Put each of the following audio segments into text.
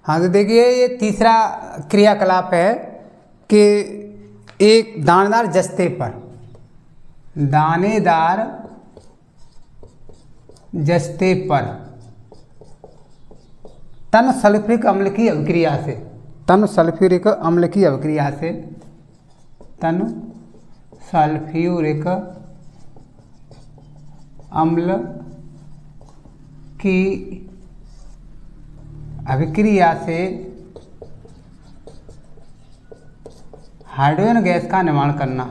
हाँ तो देखिए ये तीसरा क्रियाकलाप है कि एक दानेदार जस्ते पर, दानेदार जस्ते पर तन सल्फ्यूरिक अम्ल की अभिक्रिया से, तन सल्फ्यूरिक अम्ल की अभिक्रिया से, तन सल्फ्यूरिक अम्ल की अभिक्रिया से हाइड्रोजन गैस का निर्माण करना,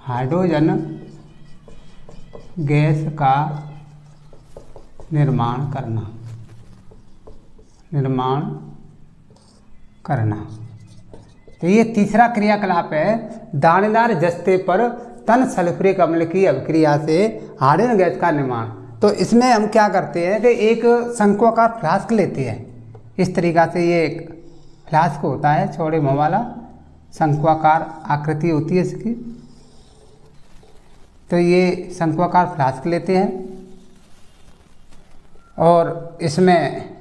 हाइड्रोजन गैस का निर्माण करना, निर्माण करना। तो ये तीसरा क्रियाकलाप है, दानेदार जस्ते पर तन सल्फ्यूरिक अम्ल की अभिक्रिया से हाइड्रोजन गैस का निर्माण। तो इसमें हम क्या करते हैं कि एक शंक्वाकार फ्लास्क लेते हैं, इस तरीक़ा से ये एक फ्लास्क होता है, चौड़े मुँह वाला शंक्वाकार आकृति होती है इसकी। तो ये शंक्वाकार फ्लास्क लेते हैं और इसमें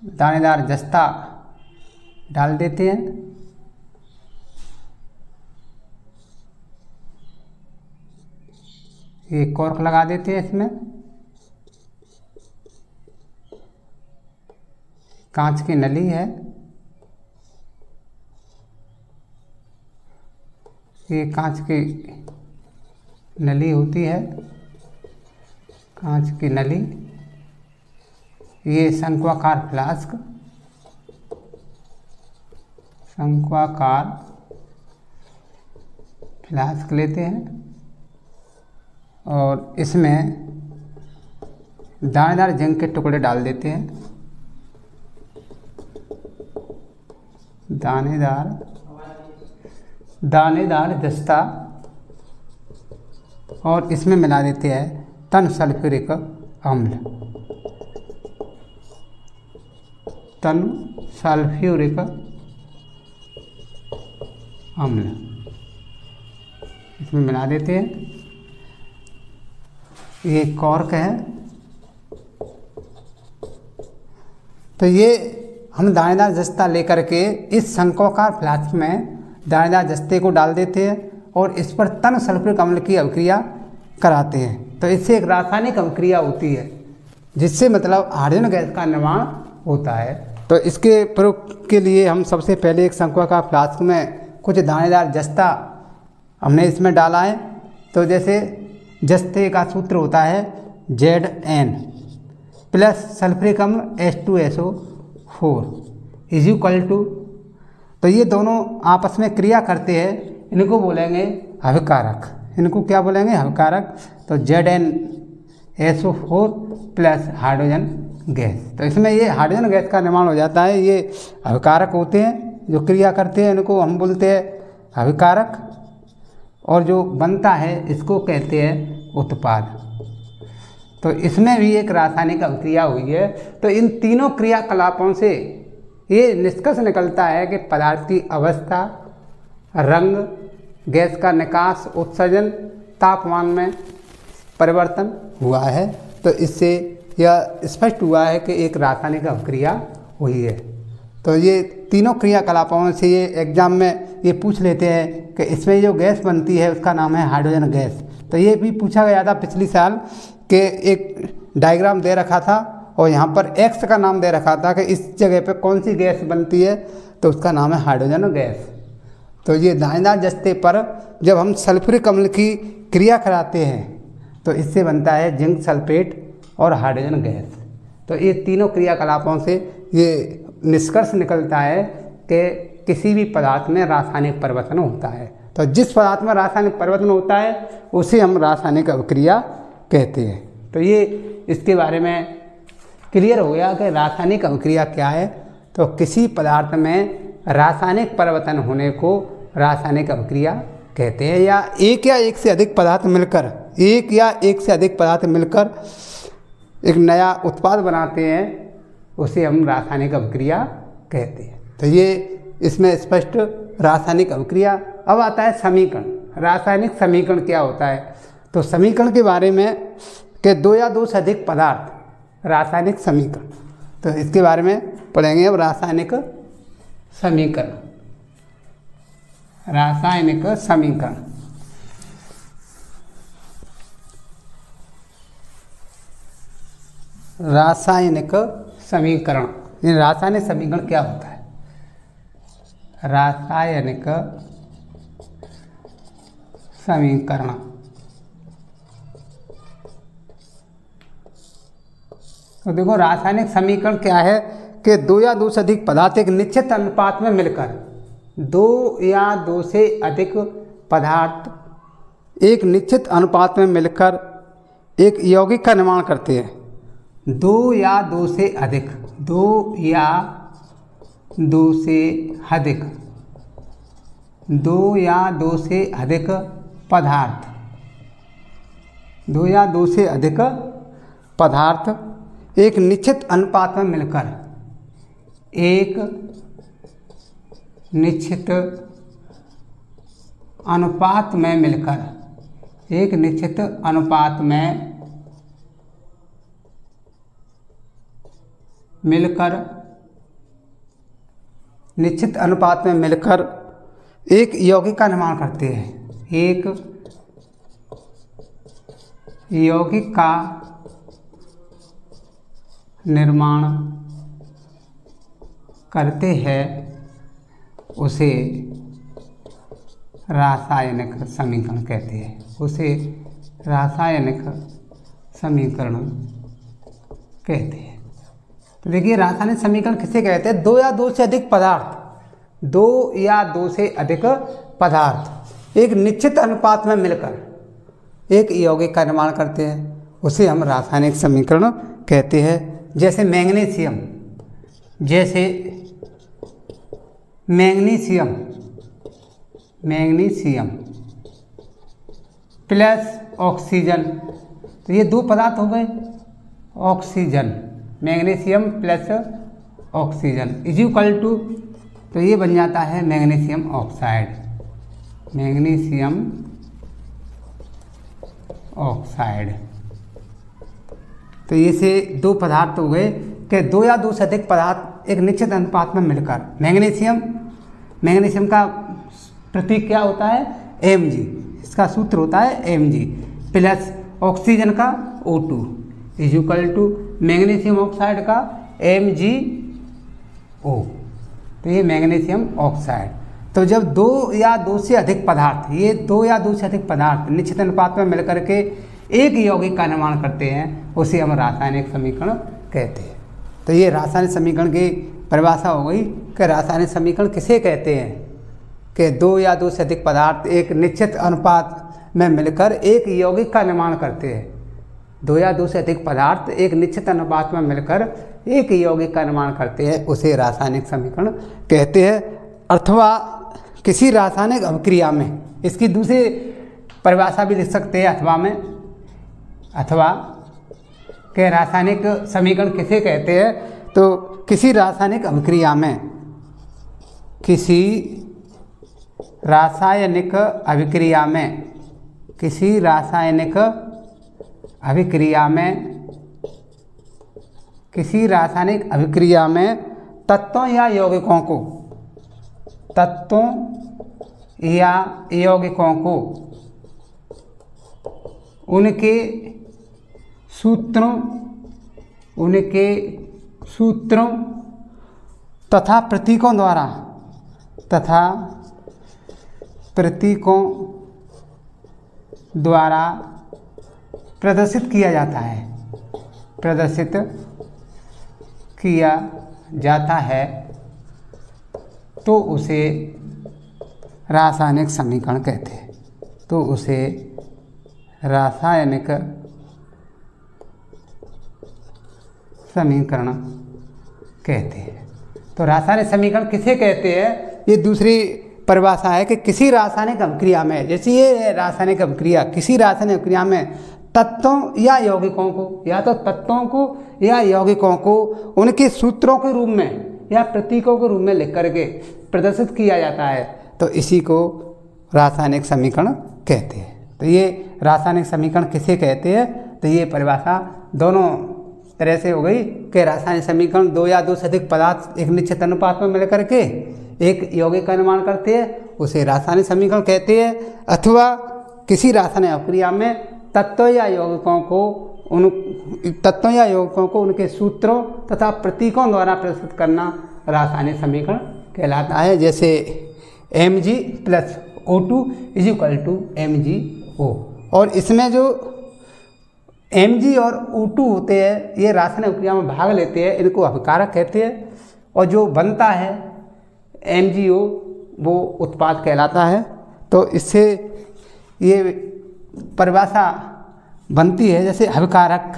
दानेदार जस्ता डाल देते हैं। ये कॉर्क लगा देते हैं इसमें, कांच की नली है, ये कांच की नली होती है, कांच की नली। ये शंक्वाकार फ्लास्क, शंक्वाकार फ्लास्क लेते हैं और इसमें दानेदार जिंक के टुकड़े डाल देते हैं, दानेदार जस्ता, और इसमें मिला देते हैं तन सल्फ्यूरिक अम्ल, तन सल्फ्यूरिक अम्ल इसमें मिला देते हैं। ये कॉर्क है। तो ये हम दानेदार जस्ता लेकर के इस शंक्वाकार फ्लास्क में दानेदार जस्ते को डाल देते हैं और इस पर तन सल्फ्यूरिक अम्ल की अभिक्रिया कराते हैं। तो इससे एक रासायनिक अभिक्रिया होती है जिससे मतलब हाइड्रोजन गैस का निर्माण होता है। तो इसके प्रयोग के लिए हम सबसे पहले एक शंक्वाकार फ्लास्क में कुछ दानेदार जस्ता हमने इसमें डाला है। तो जैसे जस्ते का सूत्र होता है Zn प्लस सल्फ्यूरिक अम्ल H2SO4 इज इक्वल टू, तो ये दोनों आपस में क्रिया करते हैं, इनको बोलेंगे अभिकारक, इनको क्या बोलेंगे अभिकारक। तो ZnSO4 प्लस हाइड्रोजन गैस, तो इसमें ये हाइड्रोजन गैस का निर्माण हो जाता है। ये अभिकारक होते हैं जो क्रिया करते हैं, इनको हम बोलते हैं अभिकारक, और जो बनता है इसको कहते हैं उत्पाद। तो इसमें भी एक रासायनिक अभिक्रिया हुई है। तो इन तीनों क्रियाकलापों से ये निष्कर्ष निकलता है कि पदार्थ की अवस्था, रंग, गैस का निकास, उत्सर्जन, तापमान में परिवर्तन हुआ है। तो इससे यह स्पष्ट हुआ है कि एक रासायनिक अभिक्रिया हुई है। तो ये तीनों क्रियाकलापों से ये एग्जाम में ये पूछ लेते हैं कि इसमें जो गैस बनती है उसका नाम है हाइड्रोजन गैस। तो ये भी पूछा गया था पिछली साल कि एक डायग्राम दे रखा था और यहाँ पर एक्स का नाम दे रखा था कि इस जगह पे कौन सी गैस बनती है, तो उसका नाम है हाइड्रोजन गैस। तो ये दानेदार जस्ते पर जब हम सल्फ्यूरिक अम्ल की क्रिया कराते हैं तो इससे बनता है जिंक सल्फेट और हाइड्रोजन गैस। तो ये तीनों क्रियाकलापों से ये निष्कर्ष निकलता है कि किसी भी पदार्थ में रासायनिक परिवर्तन होता है। तो जिस पदार्थ में रासायनिक परिवर्तन होता है उसे हम रासायनिक अभिक्रिया कहते हैं। तो ये इसके बारे में क्लियर हो गया कि रासायनिक अभिक्रिया क्या है। तो किसी पदार्थ में रासायनिक परिवर्तन होने को रासायनिक अभिक्रिया कहते हैं, या एक से अधिक पदार्थ मिलकर, एक या एक से अधिक पदार्थ मिलकर एक नया उत्पाद बनाते हैं, उसे हम रासायनिक अभिक्रिया कहते हैं। तो ये इसमें स्पष्ट रासायनिक अभिक्रिया। अब आता है समीकरण। रासायनिक समीकरण क्या होता है? तो समीकरण के बारे में कि दो या दो से अधिक पदार्थ, रासायनिक समीकरण। तो इसके बारे में पढ़ेंगे अब रासायनिक समीकरण। रासायनिक समीकरण, रासायनिक समीकरण, रासायनिक समीकरण क्या होता है? रासायनिक समीकरण तो देखो, रासायनिक समीकरण क्या है कि दो या दो से अधिक पदार्थ एक निश्चित अनुपात में मिलकर, दो या दो से अधिक पदार्थ एक निश्चित अनुपात में मिलकर एक यौगिक का निर्माण करते हैं। दो या दो से अधिक, दो या दो से अधिक, दो या दो से अधिक पदार्थ, दो या दो से अधिक पदार्थ एक निश्चित अनुपात में मिलकर, एक निश्चित अनुपात में मिलकर, एक निश्चित अनुपात में मिलकर, निश्चित अनुपात में मिलकर एक यौगिक का निर्माण करते हैं। एक यौगिक का निर्माण करते हैं, उसे रासायनिक समीकरण कहते हैं। उसे रासायनिक समीकरण कहते हैं। तो देखिए, रासायनिक समीकरण किसे कहते हैं? दो या दो से अधिक पदार्थ, दो या दो से अधिक पदार्थ एक निश्चित अनुपात में मिलकर एक यौगिक का निर्माण करते हैं, उसे हम रासायनिक समीकरण कहते हैं। जैसे मैग्नीशियम, जैसे मैग्नीशियम, मैग्नीशियम प्लस ऑक्सीजन, तो ये दो पदार्थ हो गए। Oxygen, magnesium plus oxygen is equal to, तो ये बन जाता है मैग्नीशियम ऑक्साइड, मैग्नीशियम ऑक्साइड। तो ये से दो पदार्थ हो गए कि दो या दो से अधिक पदार्थ एक निश्चित अनुपात में मिलकर, मैग्नीशियम, मैग्नीशियम का प्रतीक क्या होता है? Mg, इसका सूत्र होता है Mg प्लस ऑक्सीजन का O2 is equal to magnesium oxide का MgO। तो ये मैग्नीशियम ऑक्साइड। तो जब दो या दो से अधिक पदार्थ, ये दो या दो से अधिक पदार्थ निश्चित अनुपात में मिलकर के एक यौगिक का निर्माण करते हैं, उसे हम रासायनिक समीकरण कहते हैं। तो ये रासायनिक समीकरण की परिभाषा हो गई कि रासायनिक समीकरण किसे कहते हैं कि दो या दो से अधिक पदार्थ एक निश्चित अनुपात में मिलकर एक यौगिक का निर्माण करते हैं। दो या दो से अधिक पदार्थ एक निश्चित अनुपात में मिलकर एक यौगिक का निर्माण करते हैं, उसे रासायनिक समीकरण कहते हैं। अथवा किसी रासायनिक अभिक्रिया में, इसकी दूसरी परिभाषा भी लिख सकते हैं अथवा में, अथवा के रासायनिक समीकरण किसे कहते हैं? तो किसी रासायनिक अभिक्रिया में, किसी रासायनिक अभिक्रिया में, किसी रासायनिक अभिक्रिया में, किसी रासायनिक अभिक्रिया में तत्वों या यौगिकों को, तत्वों या यौगिकों को उनके सूत्रों, उनके सूत्रों तथा प्रतीकों द्वारा, तथा प्रतीकों द्वारा प्रदर्शित किया जाता है, प्रदर्शित किया जाता है, तो उसे रासायनिक समीकरण कहते हैं। तो उसे रासायनिक समीकरण कहते हैं। तो रासायनिक समीकरण किसे कहते हैं? ये दूसरी परिभाषा है कि किसी रासायनिक अभिक्रिया में, जैसे ये रासायनिक अभिक्रिया, किसी रासायनिक अभिक्रिया में तत्वों या यौगिकों को, या तो तत्वों को या यौगिकों को उनके सूत्रों के रूप में या प्रतीकों के रूप में लिख करके प्रदर्शित किया जाता है, तो इसी को रासायनिक समीकरण कहते हैं। तो ये रासायनिक समीकरण किसे कहते हैं? तो ये परिभाषा दोनों तरह से हो गई कि रासायनिक समीकरण दो या दो से अधिक पदार्थ एक निश्चित अनुपात में मिलकर के एक यौगिक का निर्माण करते हैं, उसे रासायनिक समीकरण कहते हैं। अथवा किसी रासायनिक अभिक्रिया में तत्वों या यौगिकों को उनके सूत्रों तथा प्रतीकों द्वारा प्रस्तुत करना रासायनिक समीकरण कहलाता है। जैसे Mg + O2 = MgO। और इसमें जो Mg और O2 होते हैं ये रासायनिक अभिक्रिया में भाग लेते हैं, इनको अभिकारक कहते हैं। और जो बनता है MgO वो उत्पाद कहलाता है। तो इससे ये परिभाषा बनती है। जैसे अभिकारक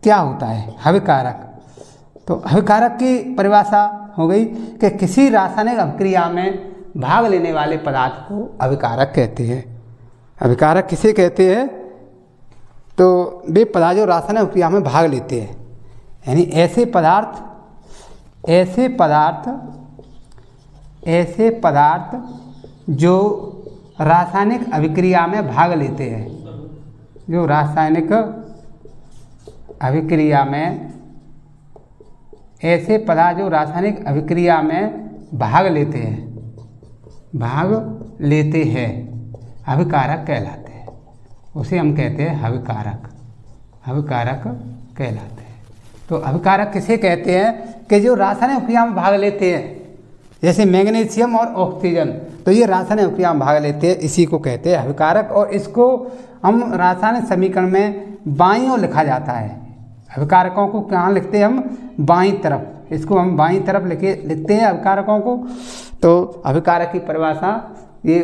क्या होता है? अभिकारक, तो अभिकारक की परिभाषा हो गई कि किसी रासायनिक अभिक्रिया में भाग लेने वाले पदार्थ को अभिकारक कहते हैं। अभिकारक किसे कहते हैं? तो वे पदार्थ जो रासायनिक अभिक्रिया में भाग लेते हैं, यानी ऐसे पदार्थ जो रासायनिक अभिक्रिया में भाग लेते हैं, जो रासायनिक अभिक्रिया में ऐसे पदार्थ जो रासायनिक अभिक्रिया में भाग लेते हैं अभिकारक कहलाते हैं। उसे हम कहते हैं अभिकारक कहलाते हैं। तो अभिकारक किसे कहते हैं? कि जो रासायनिक अभिक्रिया में भाग लेते हैं, जैसे मैग्नीशियम और ऑक्सीजन, तो ये रासायनिक अभिक्रिया में भाग लेते हैं, इसी को कहते हैं अभिकारक। और इसको हम रासायनिक समीकरण में बाईं ओर लिखा जाता है। अभिकारकों को कहाँ लिखते हैं हम? बाईं तरफ। इसको हम बाईं तरफ लिखते हैं अभिकारकों को। तो अभिकारक की परिभाषा ये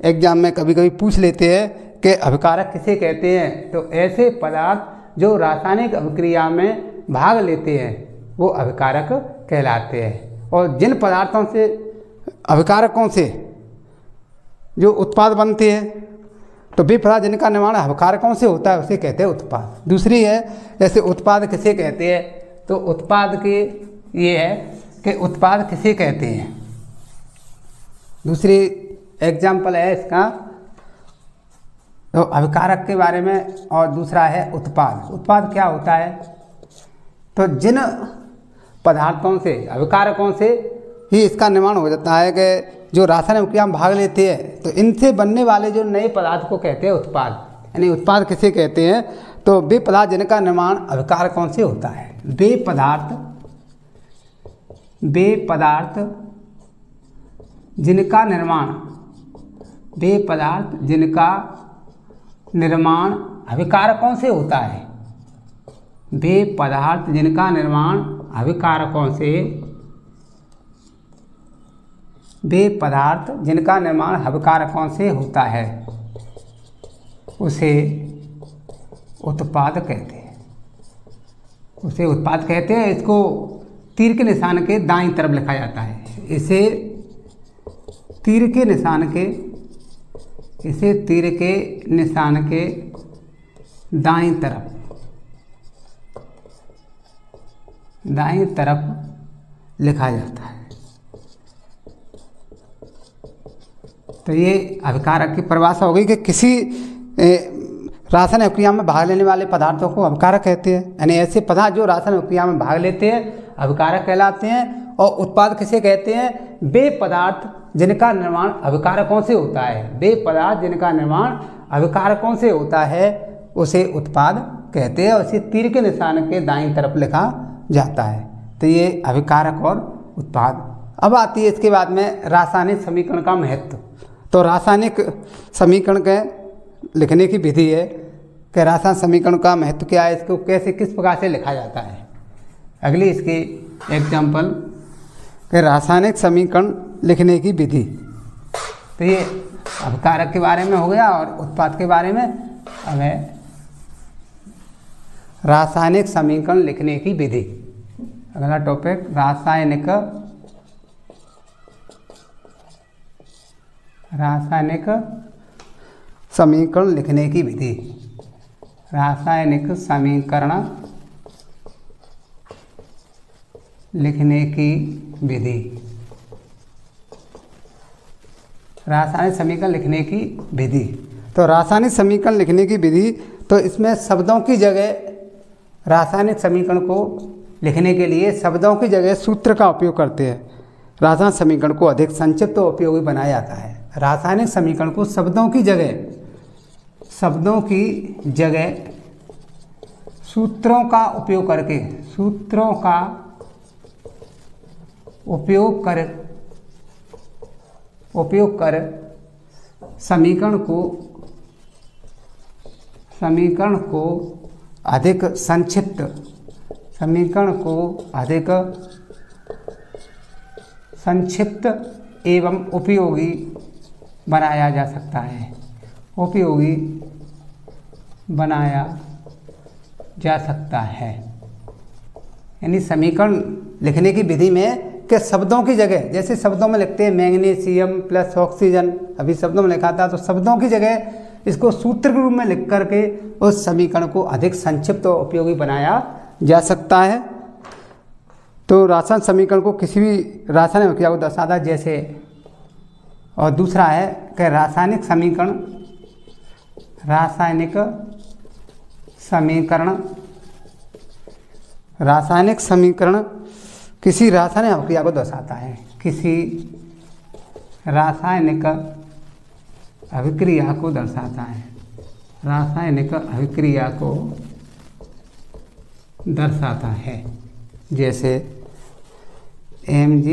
एग्जाम में कभी कभी पूछ लेते हैं कि अभिकारक किसे कहते हैं? तो ऐसे पदार्थ जो रासायनिक अभिक्रिया में भाग लेते हैं वो अभिकारक कहलाते हैं। और जिन पदार्थों से, अभिकारकों से जो उत्पाद बनते हैं, तो वे पदार्थ जिनका निर्माण अभिकारकों से होता है उसे कहते हैं उत्पाद। दूसरी है, जैसे उत्पाद किसे कहते हैं? तो उत्पाद के ये है कि उत्पाद किसे कहते हैं। दूसरी एग्जाम्पल है इसका, तो अभिकारक के बारे में, और दूसरा है उत्पाद। उत्पाद क्या होता है? तो जिन पदार्थों से, अभिकारकों से ही इसका निर्माण हो जाता है कि जो रासायनिक अभिक्रिया में भाग लेते हैं, तो इनसे बनने वाले जो नए पदार्थ को कहते हैं उत्पाद। यानी उत्पाद किसे कहते हैं? तो वे पदार्थ जिनका निर्माण अभिकारकों से होता है। वे पदार्थ जिनका निर्माण अभिकारकों से होता है। वे पदार्थ जिनका निर्माण अभिकारकों से होता है उसे उत्पाद कहते हैं। इसको तीर के निशान के दाईं तरफ लिखा जाता है। इसे तीर के निशान के दाईं तरफ लिखा जाता है। तो ये अभिकारक की परिभाषा हो गई कि किसी रासायनिक अभिक्रिया में भाग लेने वाले पदार्थों को अभिकारक कहते हैं। यानी ऐसे पदार्थ जो रासायनिक अभिक्रिया में भाग लेते हैं अभिकारक कहलाते हैं। और उत्पाद किसे कहते हैं? वे पदार्थ जिनका निर्माण अभिकारकों से होता है। उसे उत्पाद कहते हैं। और इसे तीर के निशान के दाईं तरफ लिखा जाता है। तो ये अभिकारक और उत्पाद। अब आती है इसके बाद में रासायनिक समीकरण का महत्व। तो रासायनिक समीकरण के लिखने की विधि है कि रासायनिक समीकरण का महत्व क्या है, इसको कैसे किस प्रकार से लिखा जाता है। अगली इसकी एग्जाम्पल कि रासायनिक समीकरण लिखने की विधि। तो ये अभिकारक के बारे में हो गया और उत्पाद के बारे में। अब है रासायनिक समीकरण लिखने की विधि। अगला टॉपिक रासायनिक समीकरण लिखने की विधि। रासायनिक समीकरण लिखने की विधि। रासायनिक समीकरण लिखने की विधि। तो रासायनिक समीकरण लिखने की विधि, तो इसमें शब्दों की जगह रासायनिक समीकरण को लिखने के लिए शब्दों की जगह सूत्र का उपयोग करते हैं। रासायनिक समीकरण को अधिक संक्षिप्त और उपयोगी बनाया जाता है। रासायनिक समीकरण को शब्दों की जगह सूत्रों का उपयोग कर समीकरण को अधिक संक्षिप्त एवं उपयोगी बनाया जा सकता है। यानी समीकरण लिखने की विधि में कि शब्दों की जगह, जैसे शब्दों में लिखते हैं मैग्नीशियम प्लस ऑक्सीजन, अभी शब्दों में लिखा था, तो शब्दों की जगह इसको सूत्र के रूप में लिख करके उस समीकरण को अधिक संक्षिप्त और उपयोगी बनाया जा सकता है। तो रासायनिक समीकरण को किसी भी रासायनिक अभिक्रिया को दर्शाता है जैसे, और दूसरा है कि रासायनिक समीकरण किसी रासायनिक अभिक्रिया को दर्शाता है, किसी रासायनिक अभिक्रिया को दर्शाता है, रासायनिक अभिक्रिया को दर्शाता है। जैसे Mg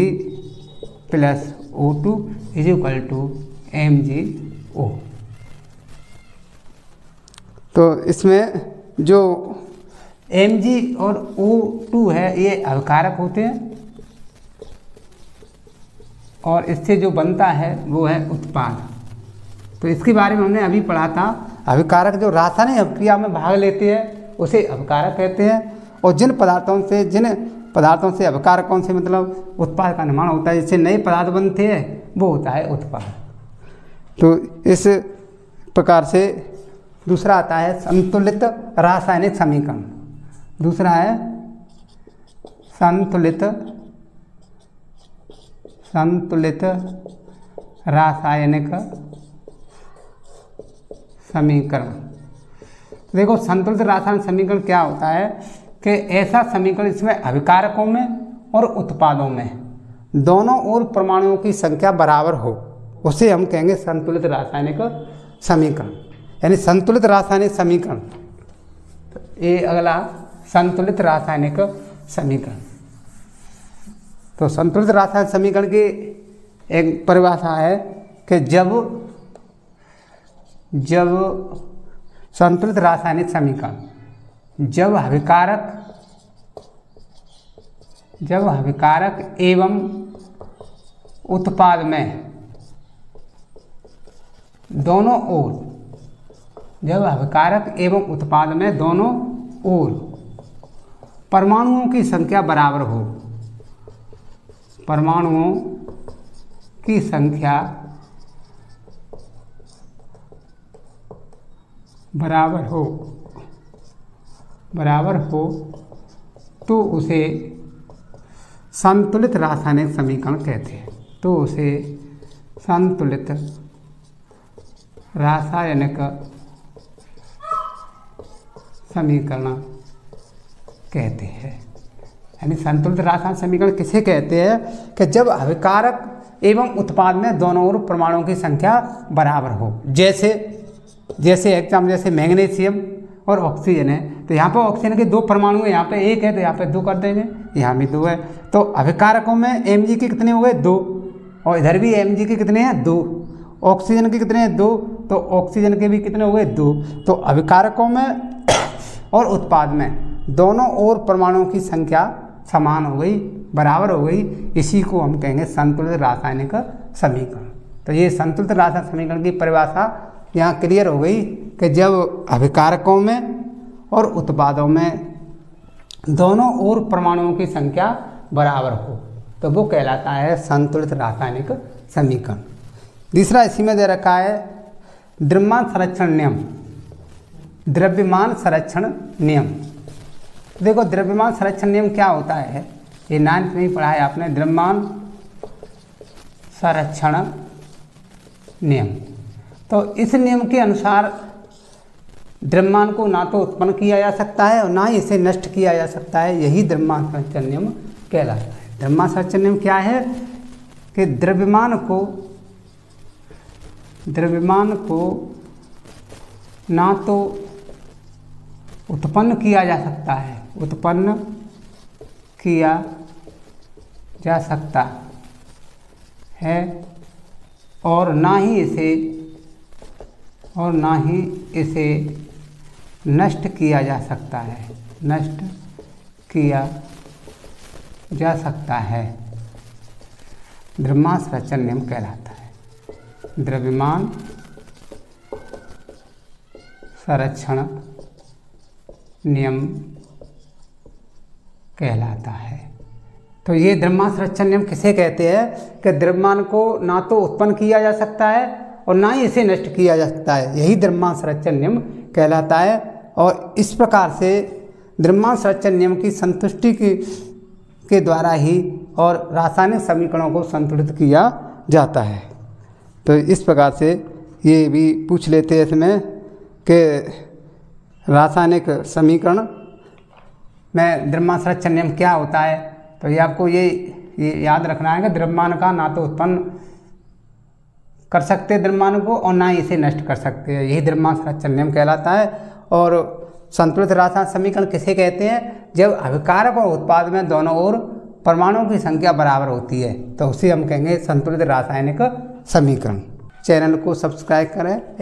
plus O2 is equal to MgO। तो इसमें जो Mg और O2 है ये अभिकारक होते हैं, और इससे जो बनता है वो है उत्पाद। तो इसके बारे में हमने अभी पढ़ा था। अभिकारक जो रासायनिक अभिक्रिया में भाग लेते हैं उसे अभिकारक कहते हैं, और जिन पदार्थों से अभिकारक कौन से मतलब उत्पाद का निर्माण होता है, जिससे नए पदार्थ बनते हैं, वो होता है उत्पाद। तो इस प्रकार से दूसरा आता है संतुलित रासायनिक समीकरण। दूसरा है संतुलित रासायनिक समीकरण। देखो, संतुलित रासायनिक समीकरण क्या होता है कि ऐसा समीकरण इसमें अभिकारकों में और उत्पादों में दोनों ओर परमाणुओं की संख्या बराबर हो, उसे हम कहेंगे संतुलित रासायनिक समीकरण। यानी संतुलित रासायनिक समीकरण, ये अगला संतुलित रासायनिक समीकरण। तो संतुलित रासायनिक समीकरण की एक परिभाषा है कि जब संतुलित रासायनिक समीकरण, जब अभिकारक एवं उत्पाद में दोनों ओर, जब अभिकारक एवं उत्पाद में दोनों ओर परमाणुओं की संख्या बराबर हो, परमाणुओं की संख्या बराबर हो तो उसे संतुलित रासायनिक समीकरण कहते हैं। तो उसे संतुलित रासायनिक समीकरण कहते हैं। यानी संतुलित रासायनिक समीकरण किसे कहते हैं कि जब अभिकारक एवं उत्पाद में दोनों ओर परमाणुओं की संख्या बराबर हो। जैसे एग्जाम, जैसे मैग्नीशियम और ऑक्सीजन है, तो यहाँ पर ऑक्सीजन के 2 परमाणु है, यहाँ पे 1 है तो यहाँ पे 2 कर देंगे, यहाँ भी 2 है। तो अभिकारकों में Mg के कितने हो गए 2, और इधर भी Mg के कितने हैं 2, ऑक्सीजन के कितने हैं 2, तो ऑक्सीजन के भी कितने हो गए 2। तो अभिकारकों में और उत्पाद में दोनों ओर परमाणुओं की संख्या समान हो गई, बराबर हो गई, इसी को हम कहेंगे संतुलित रासायनिक समीकरण। तो ये संतुलित रासायनिक समीकरण की परिभाषा यहाँ क्लियर हो गई कि जब अभिकारकों में और उत्पादों में दोनों ओर परमाणुओं की संख्या बराबर हो तो वो कहलाता है संतुलित रासायनिक समीकरण। दूसरा इसी में दे रखा है द्रव्यमान संरक्षण नियम। द्रव्यमान संरक्षण नियम, देखो द्रव्यमान संरक्षण नियम क्या होता है, ये 9th में ही पढ़ा है आपने। द्रव्यमान संरक्षण नियम, तो इस नियम के अनुसार द्रव्यमान को ना तो उत्पन्न किया जा सकता है और ना ही इसे नष्ट किया जा सकता है। यही द्रव्यमान संरक्षण नियम कहलाता है। द्रव्यमान संरक्षण नियम क्या है कि द्रव्यमान को ना तो उत्पन्न किया जा सकता है, उत्पन्न किया जा सकता है और ना ही इसे नष्ट किया जा सकता है, नष्ट किया जा सकता है। द्रव्यमान संरक्षण नियम कहलाता है। द्रव्यमान संरक्षण नियम कहलाता है। तो ये द्रव्यमान संरक्षण नियम किसे कहते हैं कि द्रव्यमान को ना तो उत्पन्न किया जा सकता है और ना ही इसे नष्ट किया जा सकता है। यही द्रव्यमान संरक्षण नियम कहलाता है। और इस प्रकार से द्रव्यमान संरक्षण नियम की संतुष्टि के द्वारा ही और रासायनिक समीकरणों को संतुलित किया जाता है। तो इस प्रकार से ये भी पूछ लेते हैं इसमें कि रासायनिक समीकरण में द्रव्यमान संरक्षण नियम क्या होता है। तो ये आपको ये याद रखना है कि द्रव्यमान का ना तो उत्पन्न कर सकते द्रव्यमान को और ना ही इसे नष्ट कर सकते हैं। यही द्रव्यमान संरक्षण नियम कहलाता है। और संतुलित रासायनिक समीकरण किसे कहते हैं? जब अभिकारक और उत्पाद में दोनों ओर परमाणुओं की संख्या बराबर होती है तो उसे हम कहेंगे संतुलित रासायनिक समीकरण। चैनल को सब्सक्राइब करें।